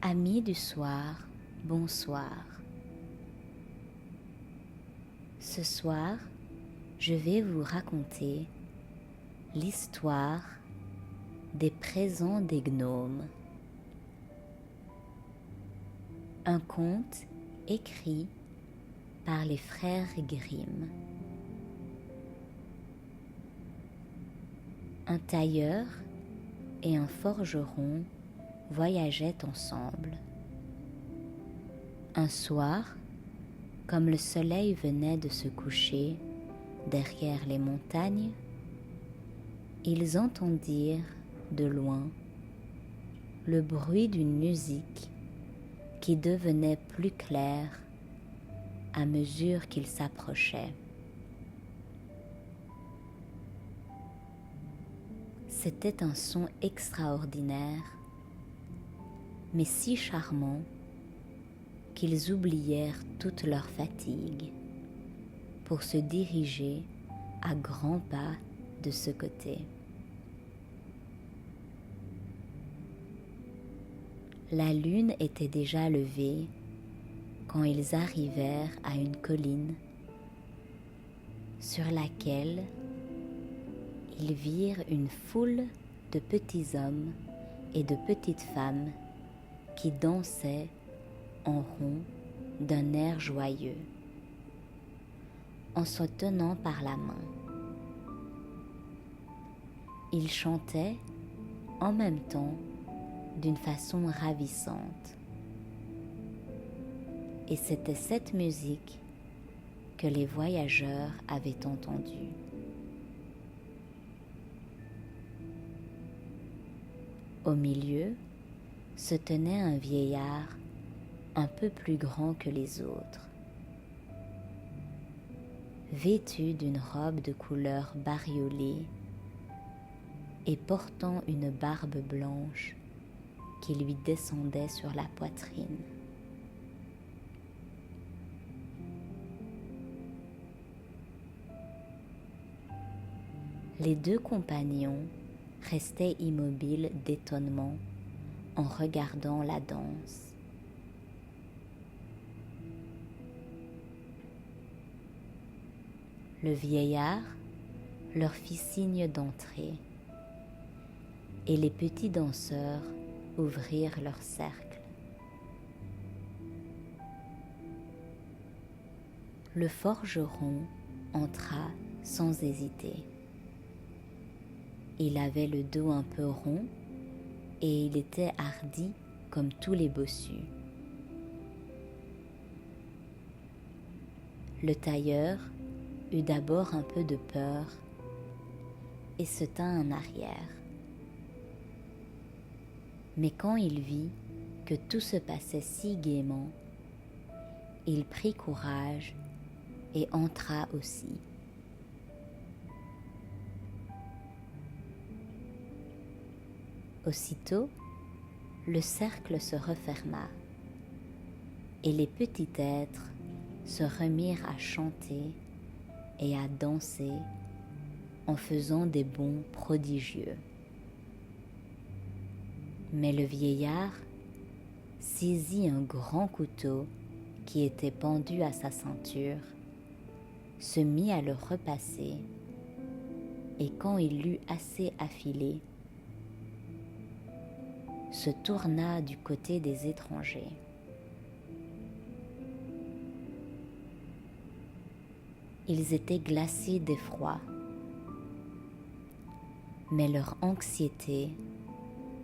Amis du soir, bonsoir. Ce soir, je vais vous raconter l'histoire des présents des gnomes. Un conte écrit par les frères Grimm. Un tailleur et un forgeron voyageaient ensemble. Un soir, comme le soleil venait de se coucher derrière les montagnes, ils entendirent de loin le bruit d'une musique qui devenait plus claire à mesure qu'ils s'approchaient. C'était un son extraordinaire, mais si charmant qu'ils oublièrent toute leur fatigue pour se diriger à grands pas de ce côté. La lune était déjà levée quand ils arrivèrent à une colline sur laquelle ils virent une foule de petits hommes et de petites femmes qui dansaient en rond d'un air joyeux, en se tenant par la main. Ils chantaient en même temps d'une façon ravissante. Et c'était cette musique que les voyageurs avaient entendue. Au milieu se tenait un vieillard un peu plus grand que les autres, vêtu d'une robe de couleur bariolée et portant une barbe blanche qui lui descendait sur la poitrine. Les deux compagnons restaient immobiles d'étonnement en regardant la danse. Le vieillard leur fit signe d'entrer et les petits danseurs ouvrirent leur cercle. Le forgeron entra sans hésiter. Il avait le dos un peu rond et il était hardi comme tous les bossus. Le tailleur eut d'abord un peu de peur et se tint en arrière. Mais quand il vit que tout se passait si gaiement, il prit courage et entra aussi. Aussitôt, le cercle se referma et les petits êtres se remirent à chanter et à danser en faisant des bonds prodigieux. Mais le vieillard saisit un grand couteau qui était pendu à sa ceinture, se mit à le repasser et quand il l'eut assez affilé, se tourna du côté des étrangers. Ils étaient glacés d'effroi, mais leur anxiété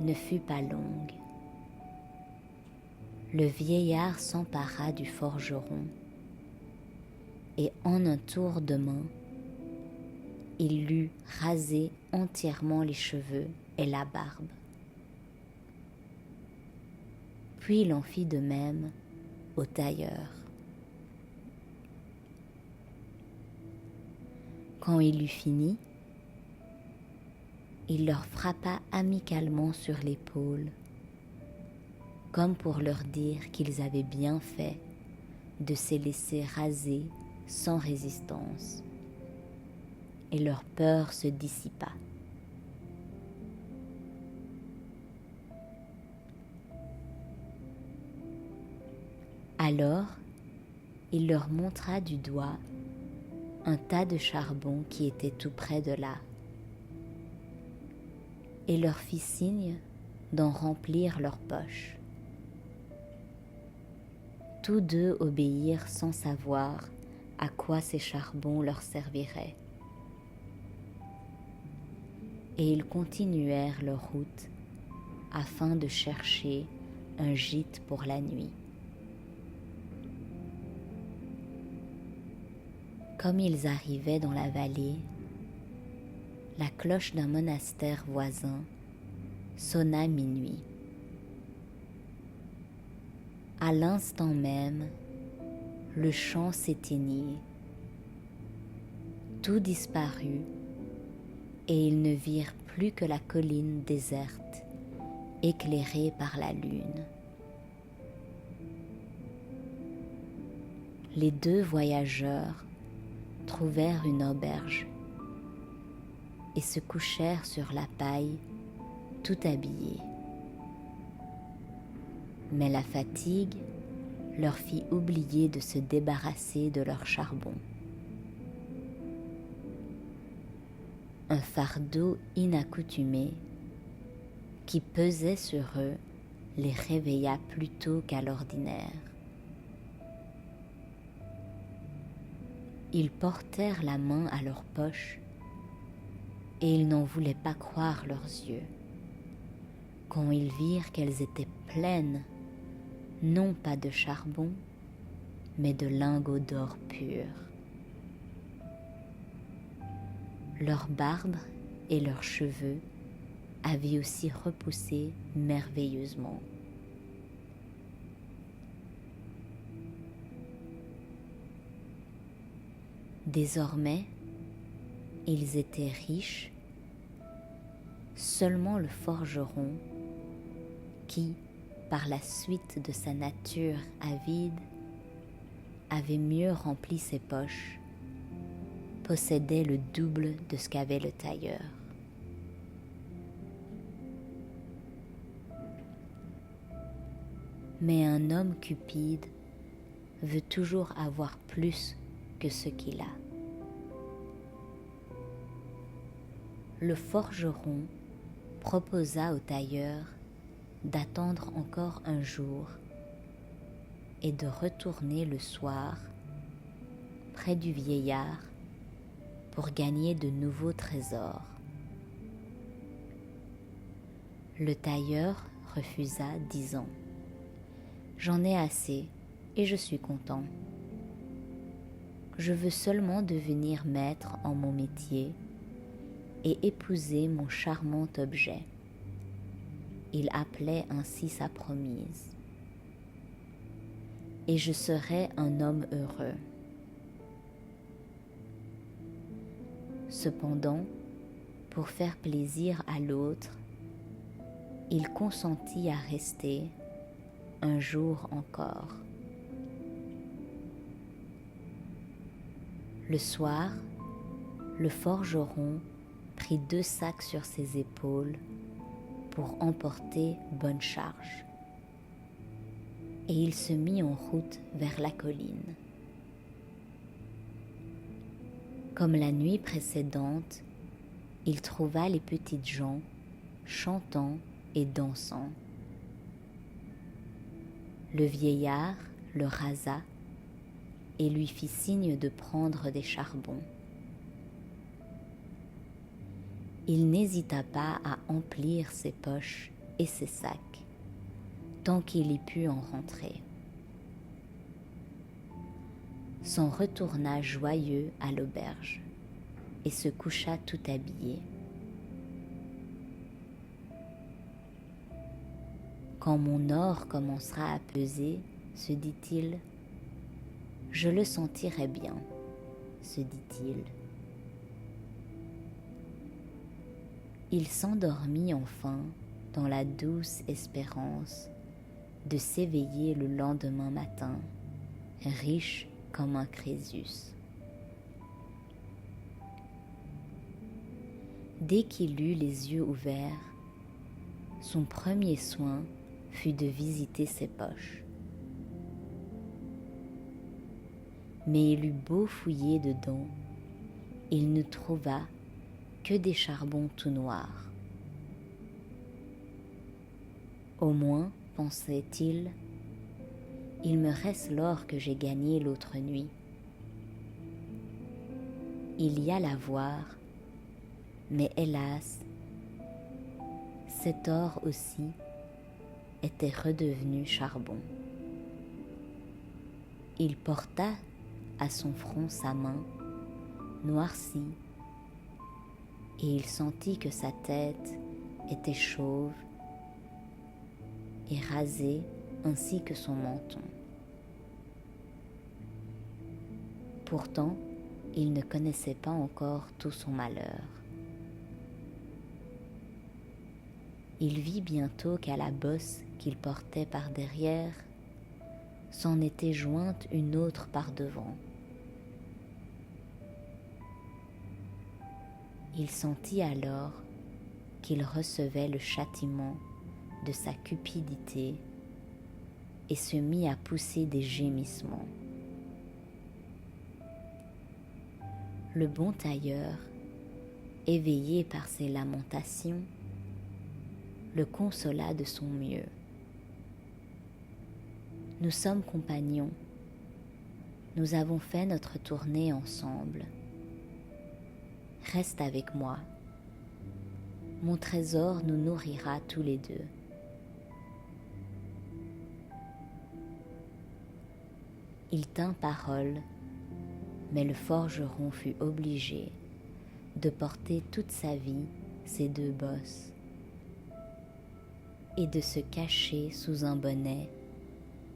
ne fut pas longue. Le vieillard s'empara du forgeron et en un tour de main, il lui rasé entièrement les cheveux et la barbe. Puis il en fit de même au tailleur. Quand il eut fini, il leur frappa amicalement sur l'épaule, comme pour leur dire qu'ils avaient bien fait de se laisser raser sans résistance, et leur peur se dissipa. Alors, il leur montra du doigt un tas de charbon qui était tout près de là, et leur fit signe d'en remplir leurs poches. Tous deux obéirent sans savoir à quoi ces charbons leur serviraient. Et ils continuèrent leur route afin de chercher un gîte pour la nuit. Comme ils arrivaient dans la vallée, la cloche d'un monastère voisin sonna minuit. À l'instant même, le chant s'éteignit, tout disparut, et ils ne virent plus que la colline déserte, éclairée par la lune. Les deux voyageurs trouvèrent une auberge et se couchèrent sur la paille, tout habillés. Mais la fatigue leur fit oublier de se débarrasser de leur charbon. Un fardeau inaccoutumé qui pesait sur eux les réveilla plus tôt qu'à l'ordinaire. Ils portèrent la main à leur poche et ils n'en voulaient pas croire leurs yeux quand ils virent qu'elles étaient pleines, non pas de charbon, mais de lingots d'or pur. Leurs barbes et leurs cheveux avaient aussi repoussé merveilleusement. Désormais, ils étaient riches, seulement le forgeron, qui, par la suite de sa nature avide, avait mieux rempli ses poches, possédait le double de ce qu'avait le tailleur. Mais un homme cupide veut toujours avoir plus que ce qu'il a. Le forgeron proposa au tailleur d'attendre encore un jour et de retourner le soir près du vieillard pour gagner de nouveaux trésors. Le tailleur refusa, disant : « J'en ai assez et je suis content. Je veux seulement devenir maître en mon métier et épouser mon charmant objet. » Il appelait ainsi sa promise. « Et je serai un homme heureux. » Cependant, pour faire plaisir à l'autre, il consentit à rester un jour encore. Le soir, le forgeron prit 2 sacs sur ses épaules pour emporter bonne charge, et il se mit en route vers la colline. Comme la nuit précédente, il trouva les petites gens chantant et dansant. Le vieillard le rasa et lui fit signe de prendre des charbons. Il n'hésita pas à emplir ses poches et ses sacs, tant qu'il y put en rentrer. S'en retourna joyeux à l'auberge et se coucha tout habillé. Quand mon or commencera à peser, se dit-il, je le sentirai bien, se dit-il. Il s'endormit enfin dans la douce espérance de s'éveiller le lendemain matin, riche comme un Crésus. Dès qu'il eut les yeux ouverts, son premier soin fut de visiter ses poches. Mais il eut beau fouiller dedans, il ne trouva que des charbons tout noirs. Au moins, pensait-il, il me reste l'or que j'ai gagné l'autre nuit. Il y alla voir, mais hélas, cet or aussi était redevenu charbon. Il porta à son front sa main, noircie, et il sentit que sa tête était chauve et rasée ainsi que son menton. Pourtant, il ne connaissait pas encore tout son malheur. Il vit bientôt qu'à la bosse qu'il portait par derrière, s'en était jointe une autre par devant. Il sentit alors qu'il recevait le châtiment de sa cupidité et se mit à pousser des gémissements. Le bon tailleur, éveillé par ses lamentations, le consola de son mieux. Nous sommes compagnons, nous avons fait notre tournée ensemble. Reste avec moi, mon trésor nous nourrira tous les deux. Il tint parole, mais le forgeron fut obligé de porter toute sa vie ses deux bosses et de se cacher sous un bonnet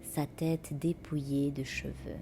sa tête dépouillée de cheveux.